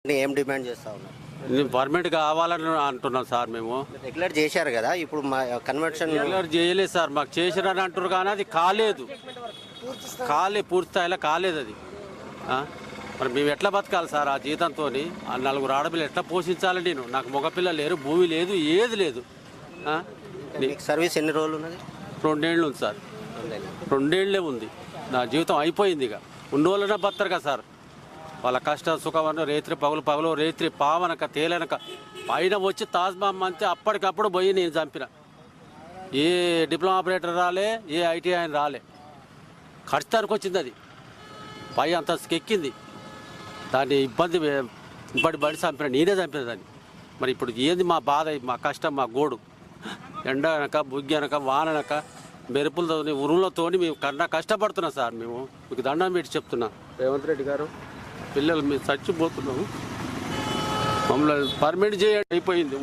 ఏం డిమాండ్ చేస్తా ఉన్నారు? పర్మనెంట్ కావాలని అంటున్నాం సార్. మేము రెగ్యులర్ చేశారు కదా, ఇప్పుడు మా కన్వర్షన్ రెగ్యులర్ చేయలేదు సార్. మాకు చేసిరని అంటారు కానీ అది కాలేదు, పూర్తి స్థాయిలో కాలేదు అది. మరి మేము ఎట్లా బతకాలి సార్ ఆ జీతంతో? ఆ నలుగురు ఆడపిల్లలు ఎట్లా పోషించాలి? నాకు మగపిల్లలు లేరు, భూమి లేదు, ఏది లేదు. సర్వీస్ ఎన్ని రోజులు ఉన్నది? 2 ఏళ్ళు ఉంది సార్. 2 ఏళ్ళే ఉంది. నా జీవితం అయిపోయింది. ఇక ఉన్న వాళ్ళనే బతారు కదా సార్. వాళ్ళ కష్టం సుఖం రేత్రి పగలు రేత్రి పావనక తేలనక పైన వచ్చి తాజ్మహల్ అంతే అప్పటికప్పుడు పోయి నేను చంపిన. ఏ డిప్లొమా ఆపరేటర్ రాలే, ఏ ఐటీ ఆయన రాలే. ఖర్చుతానికి వచ్చింది అది, పై అంతస్తుకి ఎక్కింది. దాన్ని ఇబ్బంది పడి చంపిన, నేనే చంపిన దాన్ని. మరి ఇప్పుడు ఏంది మా బాధ, మా కష్టం, మా గోడు? ఎండ అనక బుగ్గి అనక వాననక మెరుపులతో ఉరువులతో మేము కష్టపడుతున్నాం సార్. మేము మీకు దండం పెట్టి చెప్తున్నాం, రేవంత్ రెడ్డి గారు, పిల్లలు మేము చచ్చిపోతున్నాము, మమ్మల్ని పర్మిట్ చేయండి. అయిపోయింది.